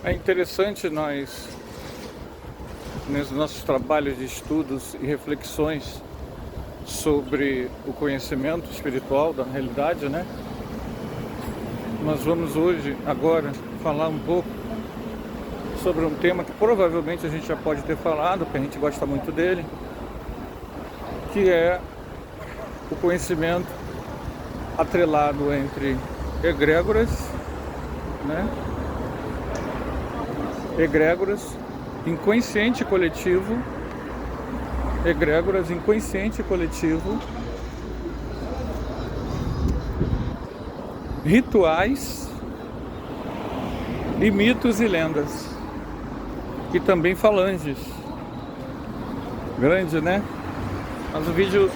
É interessante nós, nos nossos trabalhos de estudos e reflexões sobre o conhecimento espiritual da realidade, né? Nós vamos hoje, agora, falar um pouco sobre um tema que provavelmente a gente já pode ter falado, porque a gente gosta muito dele, que é o conhecimento atrelado entre egrégoras, né? Egrégoras, inconsciente coletivo, egrégoras, inconsciente coletivo, rituais e mitos e lendas, e também falanges. Grande, né? Mas o vídeo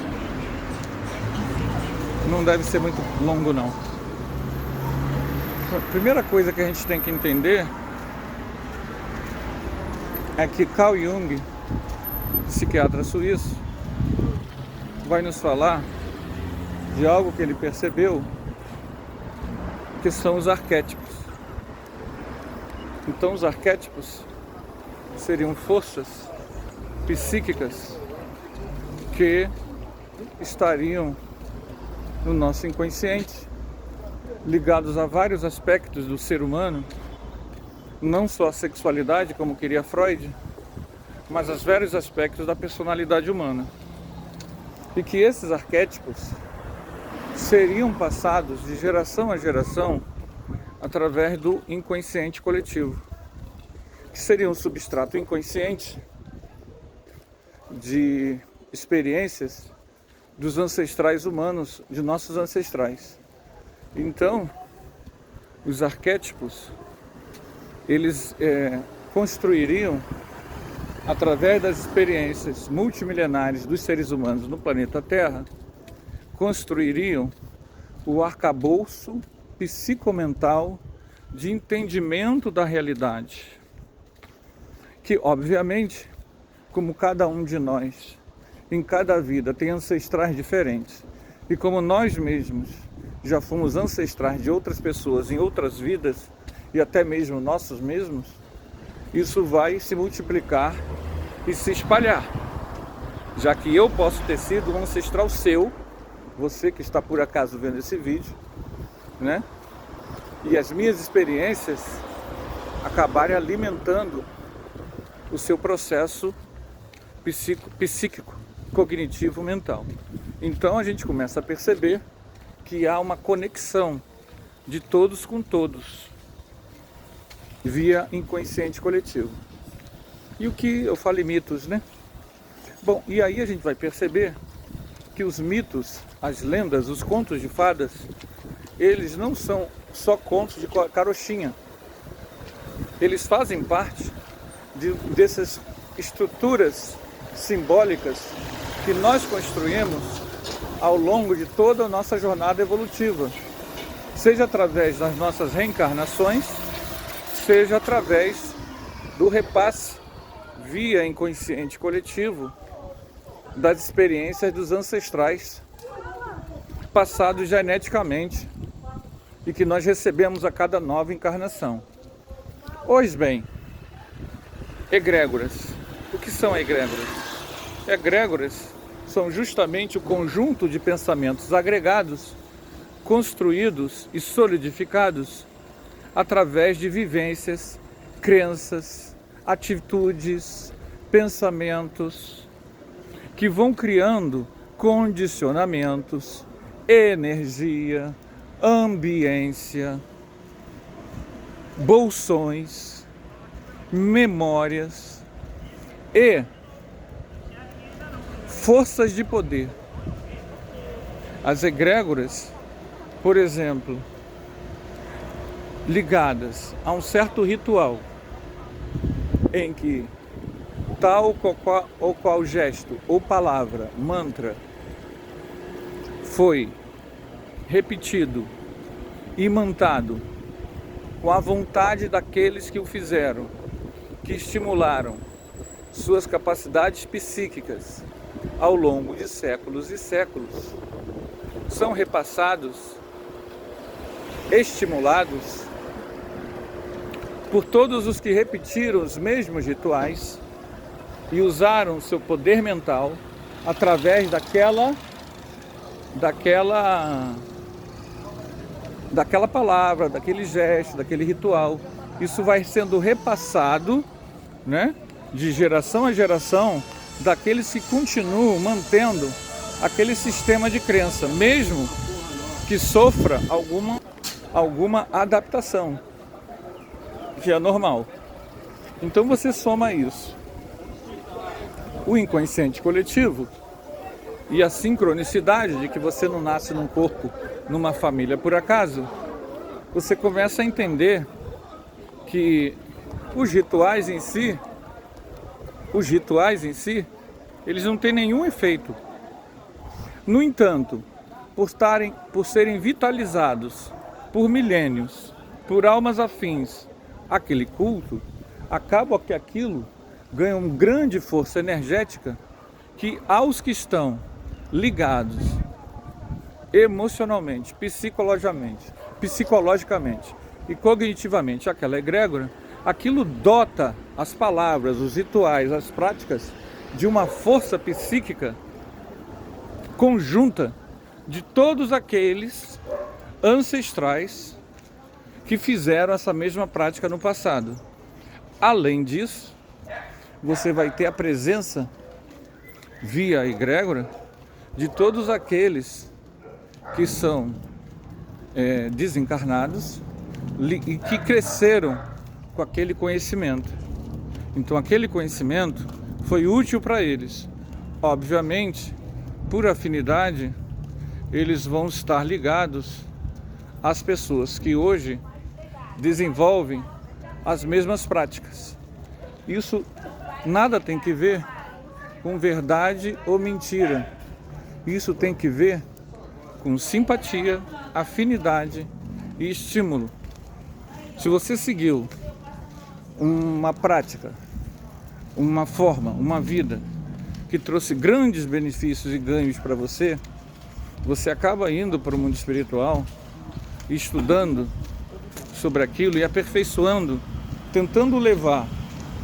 não deve ser muito longo, não. A primeira coisa que a gente tem que entender é que Carl Jung, psiquiatra suíço, vai nos falar de algo que ele percebeu, que são os arquétipos. Então, os arquétipos seriam forças psíquicas que estariam no nosso inconsciente, ligados a vários aspectos do ser humano, não só a sexualidade, como queria Freud, mas os vários aspectos da personalidade humana. E que esses arquétipos seriam passados de geração a geração através do inconsciente coletivo, que seria um substrato inconsciente de experiências dos ancestrais humanos, de nossos ancestrais. Então, os arquétipos, eles construiriam, através das experiências multimilenares dos seres humanos no planeta Terra, construiriam o arcabouço psicomental de entendimento da realidade, que obviamente, como cada um de nós, em cada vida tem ancestrais diferentes, e como nós mesmos já fomos ancestrais de outras pessoas em outras vidas, e até mesmo nossos mesmos, isso vai se multiplicar e se espalhar, já que eu posso ter sido um ancestral seu, você que está por acaso vendo esse vídeo, né? E as minhas experiências acabarem alimentando o seu processo psíquico, cognitivo, mental. Então a gente começa a perceber que há uma conexão de todos com todos, via inconsciente coletivo. E o que eu falo em mitos, né? Bom, e aí a gente vai perceber que os mitos, as lendas, os contos de fadas, eles não são só contos de carochinha. Eles fazem parte dessas estruturas simbólicas que nós construímos ao longo de toda a nossa jornada evolutiva, seja através das nossas reencarnações, seja através do repasse via inconsciente coletivo das experiências dos ancestrais passados geneticamente e que nós recebemos a cada nova encarnação. Pois bem, egrégoras. O que são egrégoras? Egrégoras são justamente o conjunto de pensamentos agregados, construídos e solidificados através de vivências, crenças, atitudes, pensamentos, que vão criando condicionamentos, energia, ambiência, bolsões, memórias e forças de poder. As egrégoras, por exemplo, ligadas a um certo ritual em que tal ou qual gesto ou palavra, mantra, foi repetido, imantado com a vontade daqueles que o fizeram, que estimularam suas capacidades psíquicas ao longo de séculos e séculos, são repassados, estimulados por todos os que repetiram os mesmos rituais e usaram seu poder mental através daquela palavra, daquele gesto, daquele ritual. Isso vai sendo repassado, né, de geração a geração, daqueles que continuam mantendo aquele sistema de crença, mesmo que sofra alguma adaptação, que é normal. Então você soma isso, o inconsciente coletivo e a sincronicidade de que você não nasce num corpo, numa família por acaso, você começa a entender que os rituais em si, eles não têm nenhum efeito. No entanto, por serem vitalizados por milênios, por almas afins àquele culto, acaba que aquilo ganha uma grande força energética que aos que estão ligados emocionalmente, psicologicamente e cognitivamente àquela egrégora, aquilo dota as palavras, os rituais, as práticas de uma força psíquica conjunta de todos aqueles ancestrais que fizeram essa mesma prática no passado. Além disso, você vai ter a presença via egrégora de todos aqueles que são desencarnados e que cresceram com aquele conhecimento. Então aquele conhecimento foi útil para eles. Obviamente, por afinidade, eles vão estar ligados às pessoas que hoje desenvolvem as mesmas práticas. Isso nada tem que ver com verdade ou mentira. Isso tem que ver com simpatia, afinidade e estímulo. Se você seguiu uma prática, uma forma, uma vida que trouxe grandes benefícios e ganhos para você, você acaba indo para o mundo espiritual, estudando sobre aquilo e aperfeiçoando, tentando levar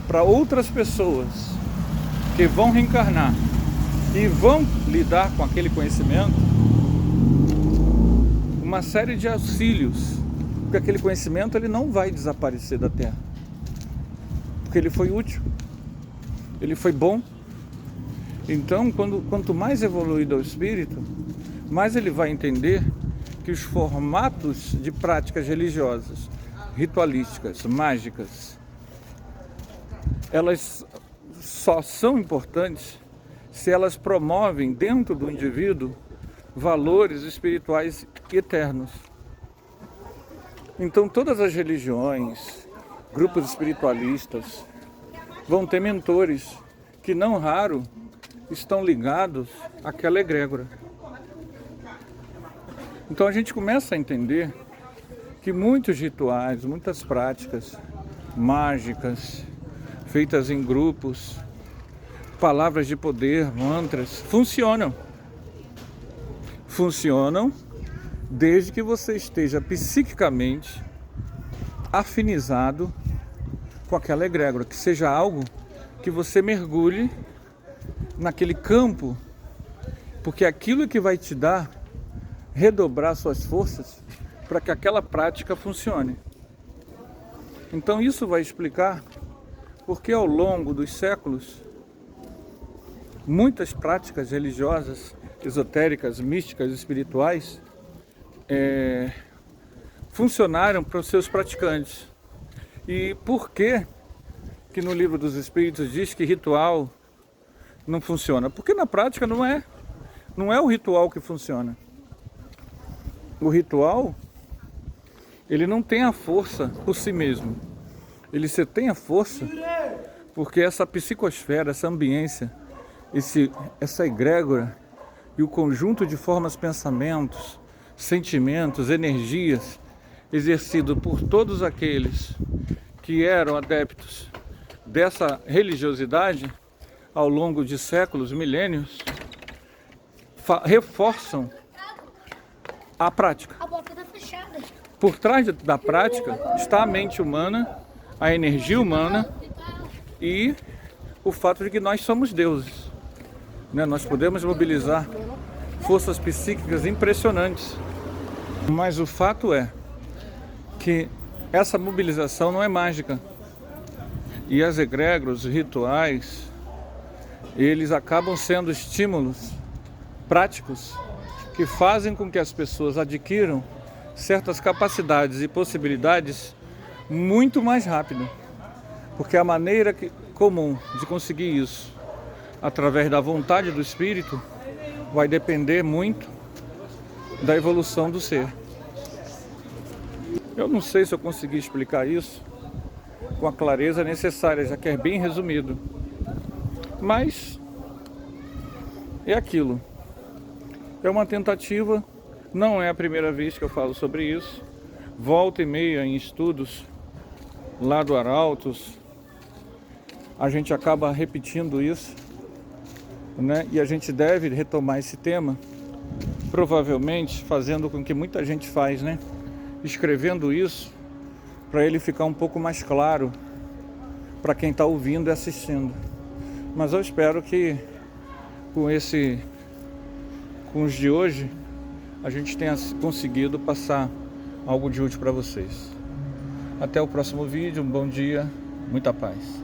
para outras pessoas que vão reencarnar e vão lidar com aquele conhecimento uma série de auxílios, porque aquele conhecimento ele não vai desaparecer da Terra, porque ele foi útil, ele foi bom. Então, quanto mais evoluído é o espírito, mais ele vai entender que os formatos de práticas religiosas, ritualísticas, mágicas, elas só são importantes se elas promovem dentro do indivíduo valores espirituais eternos. Então todas as religiões, grupos espiritualistas vão ter mentores que não raro estão ligados àquela egrégora. Então a gente começa a entender que muitos rituais, muitas práticas mágicas, feitas em grupos, palavras de poder, mantras, funcionam. Funcionam desde que você esteja psiquicamente afinizado com aquela egrégora, que seja algo que você mergulhe naquele campo, porque aquilo que vai te dar, redobrar suas forças para que aquela prática funcione. Então isso vai explicar porque ao longo dos séculos muitas práticas religiosas, esotéricas, místicas, espirituais funcionaram para os seus praticantes. E por que no Livro dos Espíritos diz que ritual não funciona? Porque na prática não é o ritual que funciona. O ritual, ele não tem a força por si mesmo. Ele só tem a força porque essa psicosfera, essa ambiência, essa egrégora e o conjunto de formas, pensamentos, sentimentos, energias exercido por todos aqueles que eram adeptos dessa religiosidade ao longo de séculos, milênios, reforçam a prática. A boca tá fechada. Por trás da prática está a mente humana, a energia humana e o fato de que nós somos deuses, né? Nós podemos mobilizar forças psíquicas impressionantes, mas o fato é que essa mobilização não é mágica. E as egregores, os rituais, eles acabam sendo estímulos práticos que fazem com que as pessoas adquiram certas capacidades e possibilidades muito mais rápido. Porque a maneira comum de conseguir isso, através da vontade do espírito, vai depender muito da evolução do ser. Eu não sei se eu consegui explicar isso com a clareza necessária, já que é bem resumido. Mas é aquilo. É uma tentativa, não é a primeira vez que eu falo sobre isso. Volta e meia em estudos lá do Arautos, a gente acaba repetindo isso, né? E a gente deve retomar esse tema, provavelmente fazendo com que muita gente faz, né? Escrevendo isso, para ele ficar um pouco mais claro para quem está ouvindo e assistindo. Mas eu espero que com os de hoje a gente tenha conseguido passar algo de útil para vocês. Até o próximo vídeo, um bom dia, muita paz.